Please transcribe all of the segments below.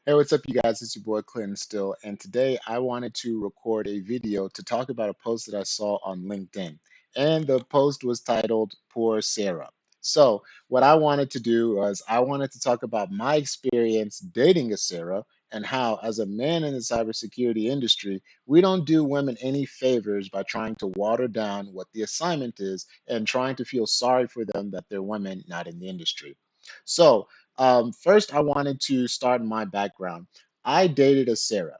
Hey, what's up, you guys? It's your boy Clinton still, and today I wanted to record a video to talk about a post that I saw on LinkedIn. And the post was titled Poor Sarah. So, what I wanted to do was I wanted to talk about my experience dating a Sarah and how, as a man in the cybersecurity industry, we don't do women any favors by trying to water down what the assignment is and trying to feel sorry for them that they're women not in the industry. So, first, I wanted to start my background. I dated a Sarah.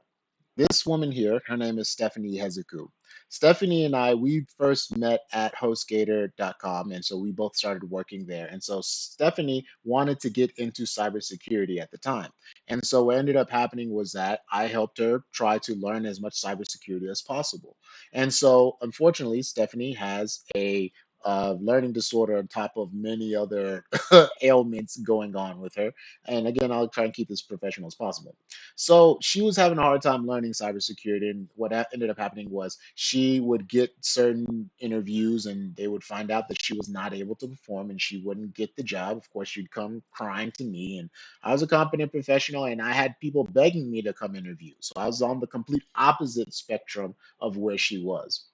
This woman here, her name is Stephanie Hezeku. Stephanie and I, we first met at HostGator.com, and so we both started working there. And so Stephanie wanted to get into cybersecurity at the time. And so what ended up happening was that I helped her try to learn as much cybersecurity as possible. And so, unfortunately, Stephanie has a learning disorder on top of many other ailments going on with her. And again, I'll try and keep this professional as possible. So she was having a hard time learning cybersecurity, and what ended up happening was she would get certain interviews, and they would find out that she was not able to perform, and she wouldn't get the job. Of course, she'd come crying to me, and I was a competent professional, and I had people begging me to come interview. So I was on the complete opposite spectrum of where she was.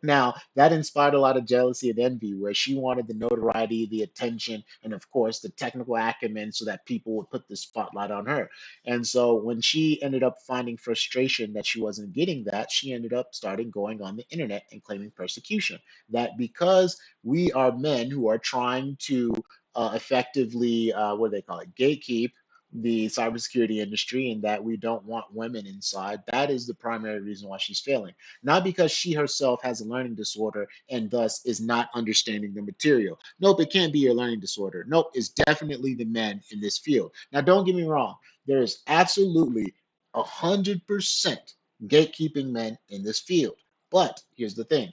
Now, that inspired a lot of jealousy and envy, where she wanted the notoriety, the attention, and of course, the technical acumen so that people would put the spotlight on her. And so, when she ended up finding frustration that she wasn't getting that, she ended up starting going on the internet and claiming persecution. That because we are men who are trying to effectively, what do they call it, gatekeep the cybersecurity industry, and that we don't want women inside, that is the primary reason why she's failing, not because she herself has a learning disorder and thus is not understanding the material. Nope, it can't be a learning disorder. Nope, it's definitely the men in this field. Now, don't get me wrong, there is absolutely 100% gatekeeping men in this field. But here's the thing.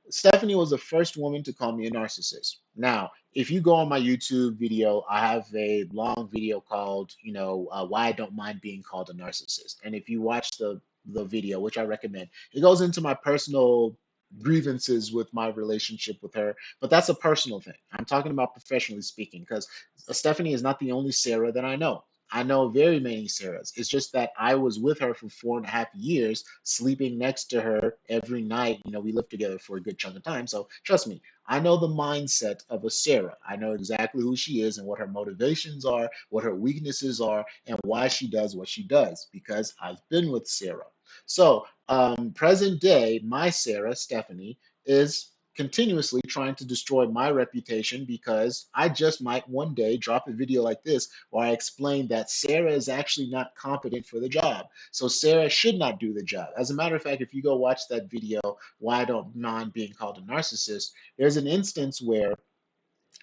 Stephanie was the first woman to call me a narcissist. Now, if you go on my YouTube video, I have a long video called, why I don't mind being called a narcissist. And if you watch the video, which I recommend, it goes into my personal grievances with my relationship with her. But that's a personal thing. I'm talking about professionally speaking, because Stephanie is not the only Sarah that I know. I know very many Sarahs. It's just that I was with her for 4.5 years, sleeping next to her every night. We lived together for a good chunk of time. So trust me, I know the mindset of a Sarah. I know exactly who she is and what her motivations are, what her weaknesses are, and why she does what she does, because I've been with Sarah. So, present day, my Sarah, Stephanie, is continuously trying to destroy my reputation because I just might one day drop a video like this where I explain that Sarah is actually not competent for the job. So Sarah should not do the job. As a matter of fact, if you go watch that video, Why I Don't Mind Being Called a Narcissist, there's an instance where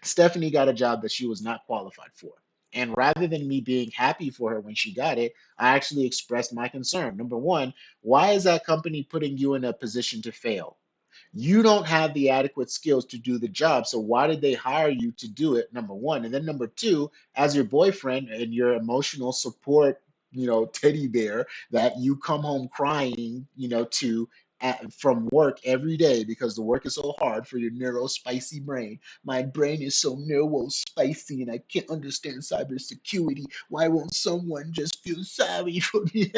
Stephanie got a job that she was not qualified for. And rather than me being happy for her when she got it, I actually expressed my concern. Number one, why is that company putting you in a position to fail? You don't have the adequate skills to do the job. So why did they hire you to do it? Number one. And then number two, as your boyfriend and your emotional support, teddy bear that you come home crying, from work every day because the work is so hard for your neuro spicy brain. My brain is so neuro spicy and I can't understand cybersecurity. Why won't someone just feel sorry for me?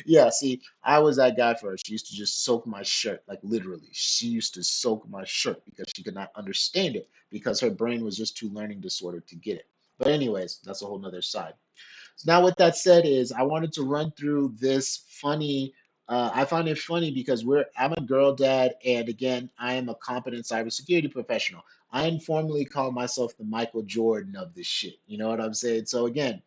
Yeah, see, I was that guy for her. She used to just soak my shirt, like literally. She used to soak my shirt because she could not understand it because her brain was just too learning disordered to get it. But anyways, that's a whole nother side. So now, with that said, is I wanted to run through this funny. I find it funny because I'm a girl dad, and again, I am a competent cybersecurity professional. I informally call myself the Michael Jordan of this shit. You know what I'm saying? So again,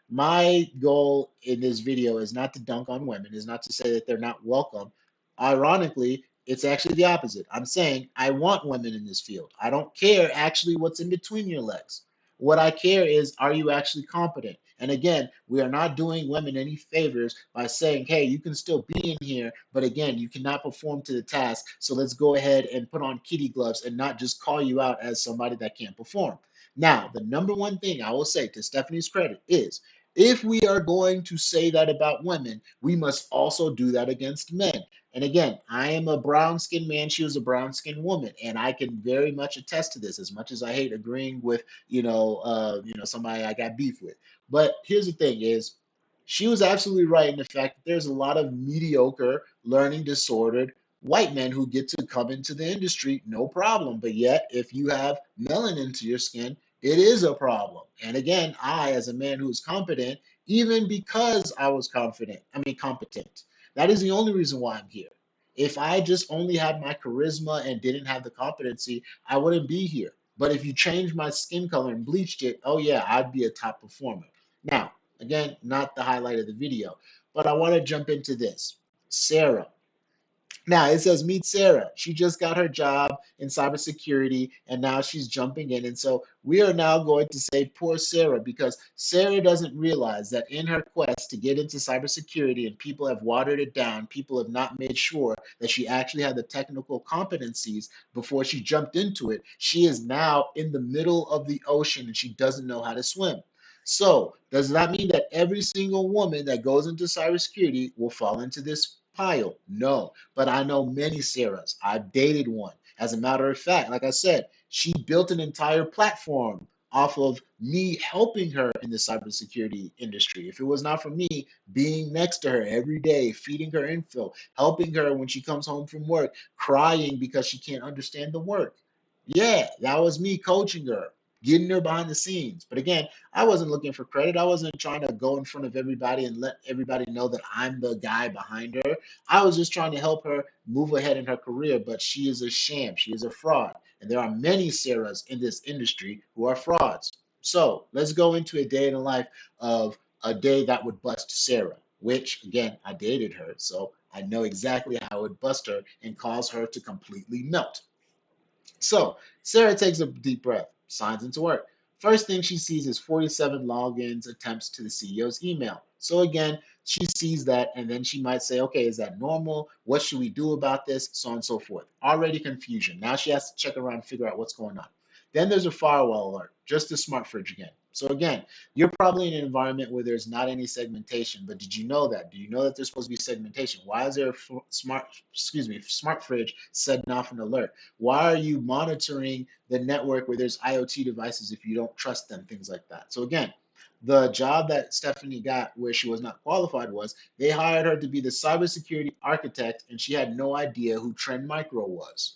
my goal in this video is not to dunk on women, is not to say that they're not welcome. Ironically, it's actually the opposite. I'm saying I want women in this field. I don't care actually what's in between your legs. What I care is, are you actually competent? And again, we are not doing women any favors by saying, hey, you can still be in here, but again, you cannot perform to the task. So let's go ahead and put on kitty gloves and not just call you out as somebody that can't perform. Now, the number one thing I will say to Stephanie's credit is, if we are going to say that about women, we must also do that against men. And again, I am a brown skinned man. She was a brown skinned woman. And I can very much attest to this, as much as I hate agreeing with, somebody I got beef with. But here's the thing is, She was absolutely right in the fact that there's a lot of mediocre, learning disordered white men who get to come into the industry, no problem. But yet, if you have melanin to your skin, it is a problem. And again, I, as a man who is competent, even because I was competent, that is the only reason why I'm here. If I just only had my charisma and didn't have the competency, I wouldn't be here. But if you changed my skin color and bleached it, oh yeah, I'd be a top performer. Now, again, not the highlight of the video, but I want to jump into this. Sarah. Now it says meet Sarah. She just got her job in cybersecurity and now she's jumping in. And so we are now going to say poor Sarah because Sarah doesn't realize that in her quest to get into cybersecurity and people have watered it down, people have not made sure that she actually had the technical competencies before she jumped into it. She is now in the middle of the ocean and she doesn't know how to swim. So, does that mean that every single woman that goes into cybersecurity will fall into this pile? No, but I know many Sarahs. I've dated one. As a matter of fact, like I said, she built an entire platform off of me helping her in the cybersecurity industry. If it was not for me being next to her every day, feeding her info, helping her when she comes home from work, crying because she can't understand the work. Yeah, that was me coaching her, getting her behind the scenes. But again, I wasn't looking for credit. I wasn't trying to go in front of everybody and let everybody know that I'm the guy behind her. I was just trying to help her move ahead in her career, but she is a sham. She is a fraud. And there are many Sarahs in this industry who are frauds. So let's go into a day in the life of a day that would bust Sarah, which again, I dated her. So I know exactly how it would bust her and cause her to completely melt. So Sarah takes a deep breath, signs into work. First thing she sees is 47 logins attempts to the CEO's email. So again, she sees that and then she might say, okay, is that normal? What should we do about this? So on and so forth. Already confusion. Now she has to check around and figure out what's going on. Then there's a firewall alert, just the smart fridge again. So again, you're probably in an environment where there's not any segmentation, but did you know that? Do you know that there's supposed to be segmentation? Why is there a smart fridge setting off an alert? Why are you monitoring the network where there's IoT devices if you don't trust them, things like that? So again, the job that Stephanie got where she was not qualified was they hired her to be the cybersecurity architect and she had no idea who Trend Micro was.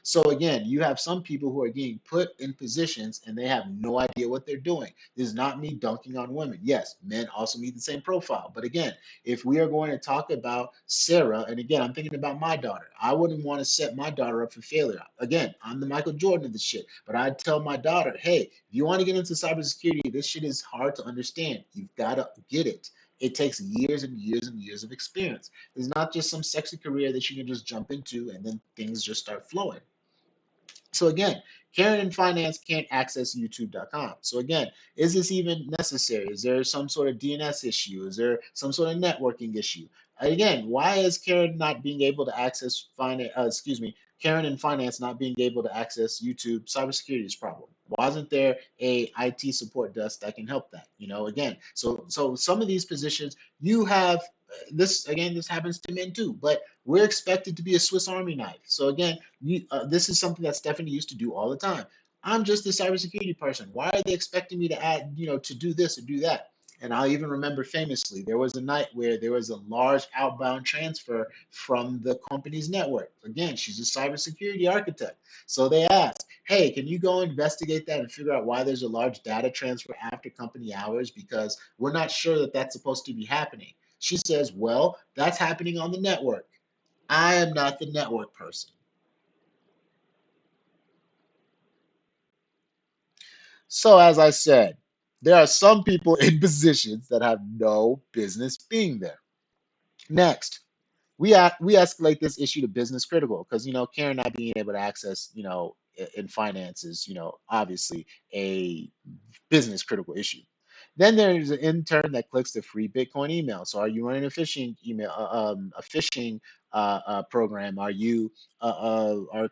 So again, you have some people who are getting put in positions and they have no idea what they're doing. This is not me dunking on women. Yes, men also meet the same profile. But again, if we are going to talk about Sarah, and again, I'm thinking about my daughter. I wouldn't want to set my daughter up for failure. Again, I'm the Michael Jordan of this shit. But I'd tell my daughter, hey, if you want to get into cybersecurity, this shit is hard to understand. You've got to get it. It takes years and years and years of experience. It's not just some sexy career that you can just jump into and then things just start flowing. So again, Karen in finance can't access youtube.com. So again, is this even necessary? Is there some sort of DNS issue? Is there some sort of networking issue? Again, why is Karen not being able to access finance? Karen in finance not being able to access YouTube? Cybersecurity is a problem. Why isn't there a IT support desk that can help that? Again, so some of these positions you have this again. This happens to men too, but we're expected to be a Swiss Army knife. So again, this is something that Stephanie used to do all the time. I'm just a cybersecurity person. Why are they expecting me to add, to do this or do that? And I even remember famously, there was a night where there was a large outbound transfer from the company's network. Again, she's a cybersecurity architect. So they asked, hey, can you go investigate that and figure out why there's a large data transfer after company hours? Because we're not sure that that's supposed to be happening. She says, well, that's happening on the network. I am not the network person. So, as I said, there are some people in positions that have no business being there. Next, we escalate this issue to business critical because Karen not being able to access in finances obviously a business critical issue. Then there's an intern that clicks the free Bitcoin email. So are you running a phishing email, a phishing program? Are you are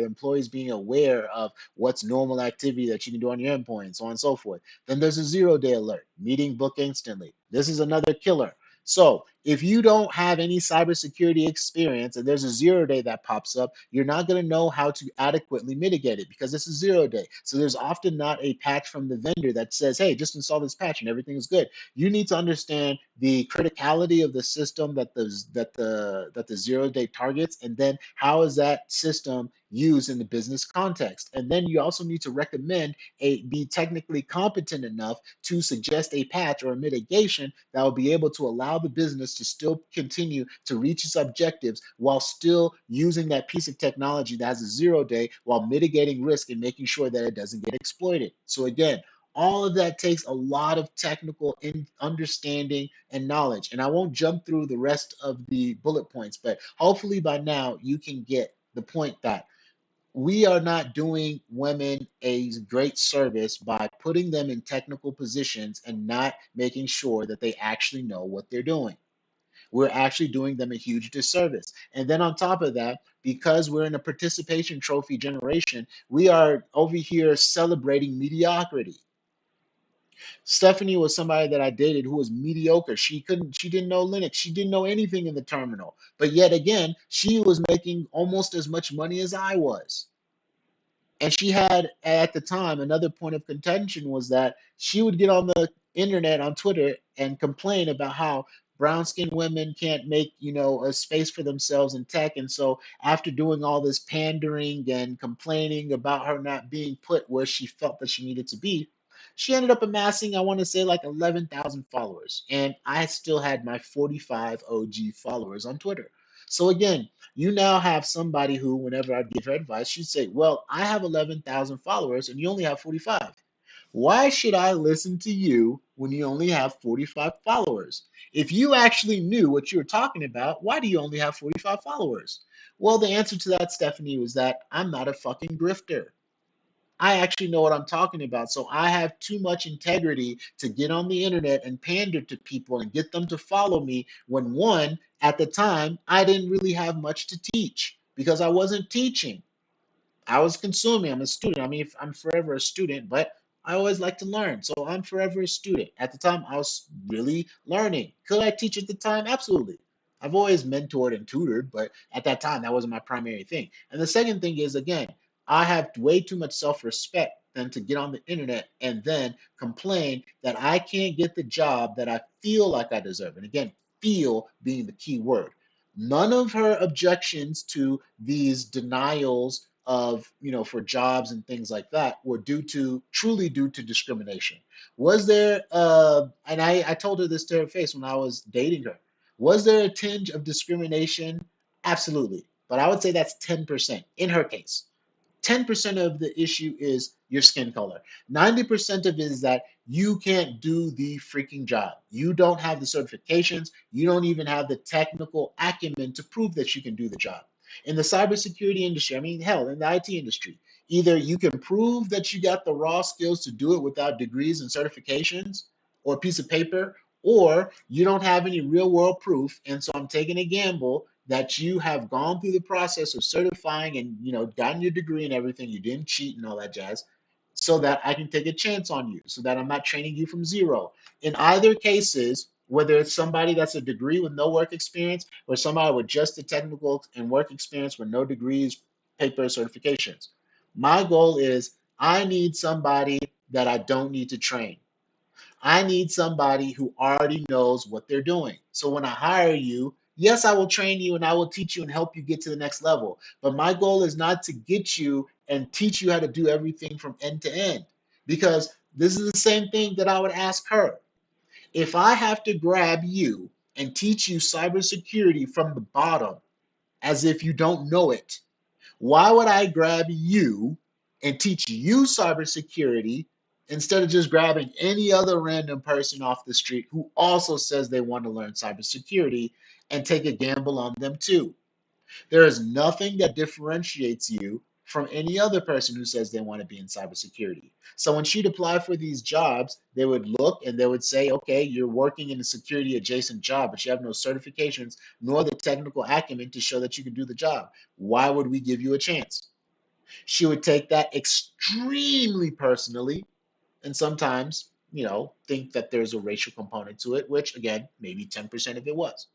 employees being aware of what's normal activity that you can do on your endpoint, so on and so forth? Then there's a 0-day alert, meeting book instantly. This is another killer. So if you don't have any cybersecurity experience and there's a 0 day that pops up, you're not going to know how to adequately mitigate it because it's a 0 day. So there's often not a patch from the vendor that says, hey, just install this patch and everything is good. You need to understand the criticality of the system that the 0 day targets, and then how is that system used in the business context. And then you also need to recommend be technically competent enough to suggest a patch or a mitigation that will be able to allow the business to still continue to reach its objectives while still using that piece of technology that has a 0 day while mitigating risk and making sure that it doesn't get exploited. So again, all of that takes a lot of technical understanding and knowledge. And I won't jump through the rest of the bullet points, but hopefully by now you can get the point that we are not doing women a great service by putting them in technical positions and not making sure that they actually know what they're doing. We're actually doing them a huge disservice. And then on top of that, because we're in a participation trophy generation, we are over here celebrating mediocrity. Stephanie was somebody that I dated who was mediocre. She didn't know Linux. She didn't know anything in the terminal. But yet again, she was making almost as much money as I was. And she had at the time another point of contention was that she would get on the internet on Twitter and complain about how brown skinned women can't make a space for themselves in tech. And so after doing all this pandering and complaining about her not being put where she felt that she needed to be, she ended up amassing, I want to say, like 11,000 followers, and I still had my 45 OG followers on Twitter. So again, you now have somebody who, whenever I give her advice, she'd say, well, I have 11,000 followers and you only have 45. Why should I listen to you when you only have 45 followers? If you actually knew what you were talking about, why do you only have 45 followers? Well, the answer to that, Stephanie, was that I'm not a fucking grifter. I actually know what I'm talking about. So I have too much integrity to get on the internet and pander to people and get them to follow me when, one, at the time, I didn't really have much to teach because I wasn't teaching. I was consuming. I'm a student. I mean, if I'm forever a student, but I always like to learn. So I'm forever a student. At the time, I was really learning. Could I teach at the time? Absolutely. I've always mentored and tutored, but at that time, that wasn't my primary thing. And the second thing is, again, I have way too much self respect than to get on the internet and then complain that I can't get the job that I feel like I deserve. And again, feel being the key word. None of her objections to these denials of for jobs and things like that were truly due to discrimination. Was there and I told her this to her face when I was dating her, was there a tinge of discrimination? Absolutely, but I would say that's 10% in her case. 10% of the issue is your skin color. 90% of it is that you can't do the freaking job. You don't have the certifications. You don't even have the technical acumen to prove that you can do the job. In the cybersecurity industry, I mean, hell, in the IT industry, either you can prove that you got the raw skills to do it without degrees and certifications or a piece of paper, or you don't have any real world proof. And so I'm taking a gamble that you have gone through the process of certifying and gotten your degree and everything, you didn't cheat and all that jazz, so that I can take a chance on you, so that I'm not training you from zero. In either cases, whether it's somebody that's a degree with no work experience or somebody with just the technical and work experience with no degrees, paper certifications, my goal is I need somebody that I don't need to train. I need somebody who already knows what they're doing. So when I hire you, yes, I will train you and I will teach you and help you get to the next level. But my goal is not to get you and teach you how to do everything from end to end, because this is the same thing that I would ask her. If I have to grab you and teach you cybersecurity from the bottom as if you don't know it, why would I grab you and teach you cybersecurity instead of just grabbing any other random person off the street who also says they want to learn cybersecurity and take a gamble on them too? There is nothing that differentiates you from any other person who says they want to be in cybersecurity. So when she'd apply for these jobs, they would look and they would say, okay, you're working in a security adjacent job, but you have no certifications nor the technical acumen to show that you can do the job. Why would we give you a chance? She would take that extremely personally, and sometimes think that there's a racial component to it, which again, maybe 10% of it was.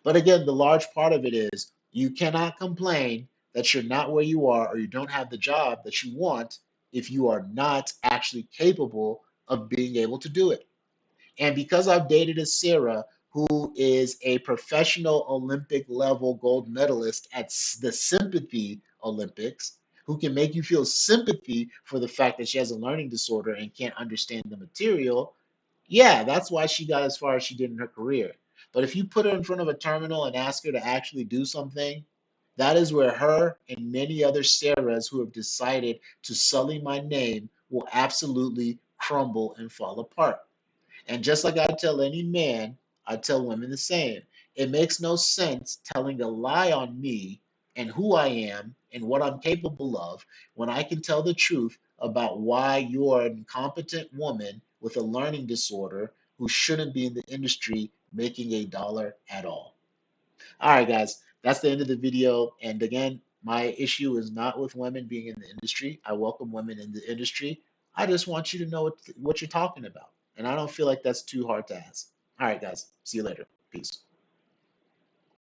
But again, the large part of it is you cannot complain that you're not where you are or you don't have the job that you want if you are not actually capable of being able to do it. And because I've dated a Sarah who is a professional Olympic level gold medalist at the Sympathy Olympics, who can make you feel sympathy for the fact that she has a learning disorder and can't understand the material, yeah, that's why she got as far as she did in her career. But if you put her in front of a terminal and ask her to actually do something, that is where her and many other Sarahs who have decided to sully my name will absolutely crumble and fall apart. And just like I tell any man, I tell women the same. It makes no sense telling a lie on me and who I am and what I'm capable of when I can tell the truth about why you're an incompetent woman with a learning disorder who shouldn't be in the industry making a dollar at all. All right, guys, that's the end of the video. And again, my issue is not with women being in the industry. I welcome women in the industry. I just want you to know what you're talking about. And I don't feel like that's too hard to ask. All right, guys, see you later. Peace.